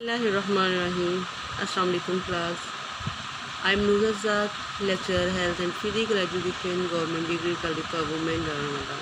Bismillahirrahmanirrahim. Assalamu alaikum class. I am Noor Azad, lecturer Health and Physical Education, Government Degree Kalika Women Ramadan.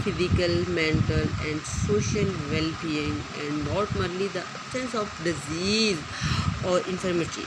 physical, mental and social well-being and not merely the absence of disease or infirmity।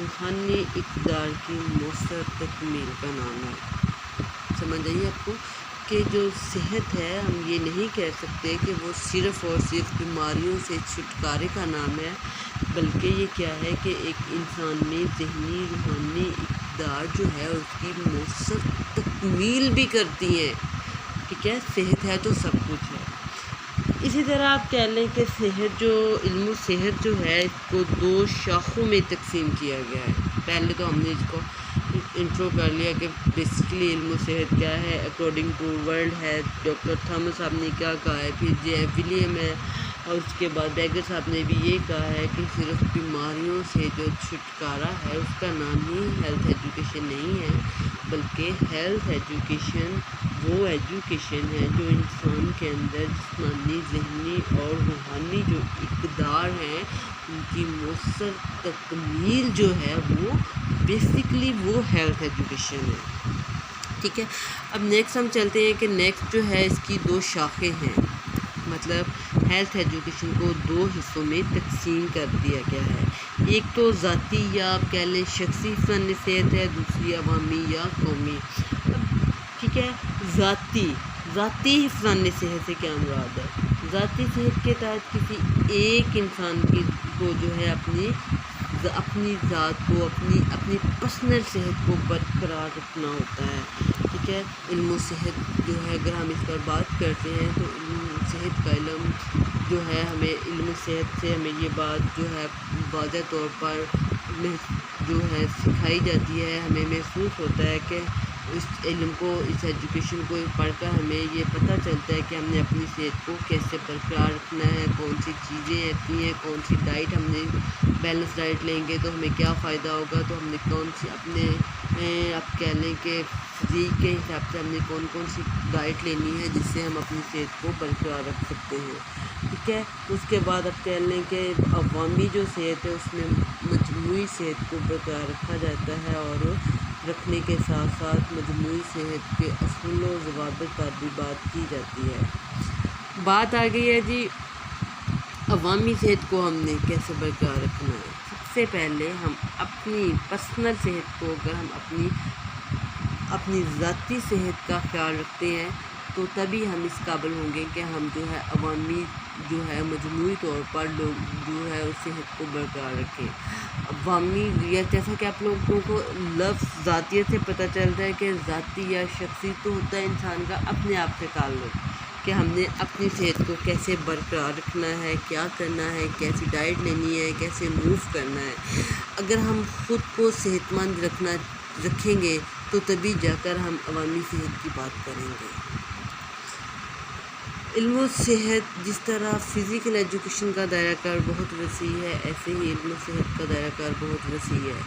روحانی اقدار کی مؤثر تکمیل کا نام ہے۔ سمجھ آئیے آپ کو کہ جو صحت ہے ہم یہ نہیں کہہ سکتے کہ وہ صرف اور صرف بیماریوں سے چھٹکارے کا نام ہے، بلکہ یہ کیا ہے کہ ایک انسان میں ذہنی روحانی اقدار جو ہے اس کی مؤثر تکمیل بھی کرتی ہیں۔ ٹھیک ہے، صحت ہے تو سب کچھ ہے۔ اسی طرح آپ کہہ لیں کہ صحت جو علم و صحت جو ہے اس کو دو شاخوں میں تقسیم کیا گیا ہے۔ پہلے تو ہم نے اس کو انٹرو کر لیا کہ بیسکلی علم و صحت کیا ہے according to world health, doctor Thomas صاحب نے کیا کہا ہے، پھر جے ایف ولیم ہے، اور اس کے بعد بیگر صاحب نے بھی یہ کہا ہے کہ صرف بیماریوں سے جو چھٹکارا ہے اس کا نام ہی ہیلتھ ایجوکیشن نہیں ہے، بلکہ ہیلتھ ایجوکیشن وہ ایجوکیشن ہے جو انسان کے اندر جسمانی ذہنی اور روحانی جو اقدار ہیں ان کی مؤثر تکمیل جو ہے وہ بیسکلی وہ ہیلتھ ایجوکیشن ہے۔ ٹھیک ہے، اب نیکسٹ ہم چلتے ہیں کہ نیکسٹ جو ہے اس کی دو شاخیں ہیں، مطلب ہیلتھ ایجوکیشن کو دو حصوں میں تقسیم کر دیا گیا ہے۔ ایک تو ذاتی یا آپ کہہ لیں شخصی فن صحت ہے، دوسری عوامی یا قومی۔ ٹھیک ہے، ذاتی فن صحت سے کیا مراد ہے؟ ذاتی صحت کے تحت کسی ایک انسان کو جو ہے اپنی ذات کو اپنی پرسنل صحت کو برقرار رکھنا ہوتا ہے۔ ٹھیک ہے، علم و صحت جو ہے اگر ہم اس پر بات کرتے ہیں تو علم و صحت کا علم جو ہے ہمیں علم و صحت سے ہمیں یہ بات جو ہے واضح طور پر جو ہے سکھائی جاتی ہے، ہمیں محسوس ہوتا ہے کہ اس علم کو اس ایجوکیشن کو پڑھ کر ہمیں یہ پتہ چلتا ہے کہ ہم نے اپنی صحت کو کیسے برقرار رکھنا ہے، کون سی چیزیں ایسی ہیں، کون سی ڈائٹ ہم نے بیلنس ڈائٹ لیں گے تو ہمیں کیا فائدہ ہوگا، تو ہم نے کون سی اپنے آپ کہہ لیں کہ فزیک کے حساب سے ہم نے کون سی ڈائٹ لینی ہے جس سے ہم اپنی صحت کو برقرار رکھ سکتے ہیں۔ ٹھیک ہے، اس کے بعد آپ کہہ لیں کہ عوامی جو صحت ہے اس میں مجموعی صحت کو برقرار رکھا جاتا ہے اور رکھنے کے ساتھ ساتھ مجموعی صحت کے اصول و ضوابط پر بھی بات کی جاتی ہے۔ بات آ گئی ہے جی عوامی صحت کو ہم نے کیسے برقرار رکھنا ہے۔ سب سے پہلے ہم اپنی پرسنل صحت کو اگر ہم اپنی ذاتی صحت کا خیال رکھتے ہیں تو تبھی ہم اس قابل ہوں گے کہ ہم جو ہے عوامی جو ہے مجموعی طور پر لوگ جو ہے اس صحت کو برقرار رکھیں۔ عوامی یا جیسا کہ آپ لوگوں کو لفظ ذاتیت سے پتہ چلتا ہے کہ ذاتی یا شخصی تو ہوتا ہے انسان کا اپنے آپ سے تعلق کہ ہم نے اپنی صحت کو کیسے برقرار رکھنا ہے، کیا کرنا ہے، کیسی ڈائٹ لینی ہے، کیسے موو کرنا ہے۔ اگر ہم خود کو صحت مند رکھیں گے تو تبھی جا کر ہم عوامی صحت کی بات کریں گے۔ علم و صحت جس طرح فزیکل ایجوکیشن کا دائرہ کار بہت وسیع ہے، ایسے ہی علم و صحت کا دائرہ کار بہت وسیع ہے۔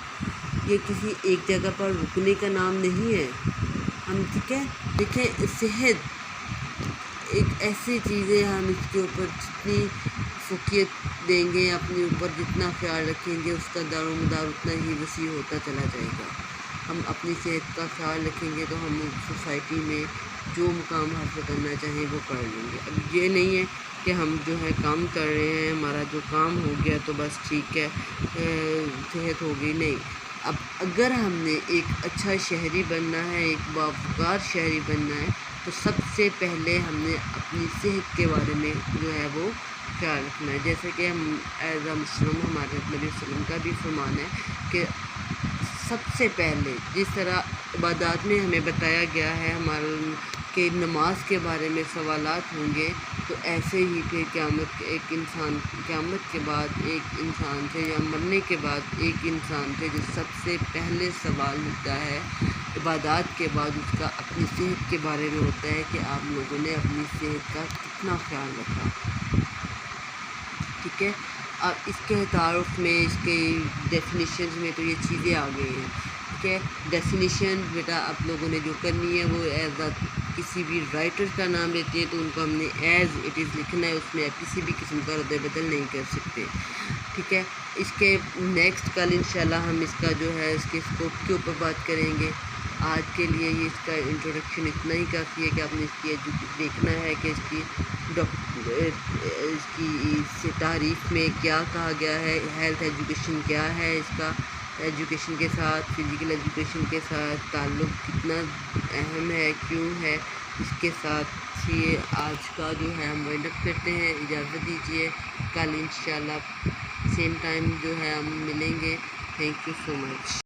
یہ کسی ایک جگہ پر رکنے کا نام نہیں ہے۔ ہم ٹھیک ہے دیکھیں صحت ایک ایسی چیز ہے، ہم اس کے اوپر جتنی فوقیت دیں گے، اپنے اوپر جتنا خیال رکھیں گے اس کا دار و مدار اتنا ہی وسیع ہوتا چلا جائے گا۔ ہم اپنی صحت کا خیال رکھیں گے تو ہم سوسائٹی میں جو مقام حاصل کرنا چاہیں وہ کر لیں گے۔ اب یہ نہیں ہے کہ ہم جو ہے کام کر رہے ہیں، ہمارا جو کام ہو گیا تو بس ٹھیک ہے صحت ہو گئی، نہیں۔ اب اگر ہم نے ایک اچھا شہری بننا ہے، ایک باوقار شہری بننا ہے تو سب سے پہلے ہم نے اپنی صحت کے بارے میں جو ہے وہ خیال رکھنا ہے۔ جیسے کہ ہم ایز اے مسلم ہمارے نبی وسلم کا بھی فرمان ہے کہ سب سے پہلے جس طرح عبادات میں ہمیں بتایا گیا ہے کہ نماز کے بارے میں سوالات ہوں گے، تو ایسے ہی کہ قیامت کے بعد ایک انسان سے یا مرنے کے بعد ایک انسان سے جو سب سے پہلے سوال ہوتا ہے عبادات کے بعد اس کا اپنی صحت کے بارے میں ہوتا ہے کہ آپ لوگوں نے اپنی صحت کا کتنا خیال رکھا۔ ٹھیک ہے، اب اس کے تعارف میں اس کے ڈیفینیشنز میں تو یہ چیزیں آ گئی ہیں۔ ٹھیک ہے، ڈیفینیشن بیٹا آپ لوگوں نے جو کرنی ہے وہ ایز کسی بھی رائٹر کا نام لیتے ہیں تو ان کو ہم نے ایز اٹ از لکھنا ہے، اس میں کسی بھی قسم کا رد بدل نہیں کر سکتے۔ ٹھیک ہے، اس کے نیکسٹ کل انشاءاللہ ہم اس کا جو ہے اس کے اسکوپ کے اوپر بات کریں گے۔ آج کے لیے یہ اس کا انٹروڈکشن اتنا ہی کافی ہے کہ آپ نے اس کی دیکھنا ہے کہ اس کی تعریف میں کیا کہا گیا ہے، ہیلتھ ایجوکیشن کیا ہے اس کا، ایجوکیشن کے ساتھ، فزیکل ایجوکیشن کے ساتھ تعلق کتنا اہم ہے، کیوں ہے، اس کے ساتھ ہی آج کا جو ہے ہم وائنڈ اپ کرتے ہیں۔ اجازت دیجیے، کل انشاءاللہ سیم ٹائم جو ہے ہم ملیں گے۔ Thank you so much.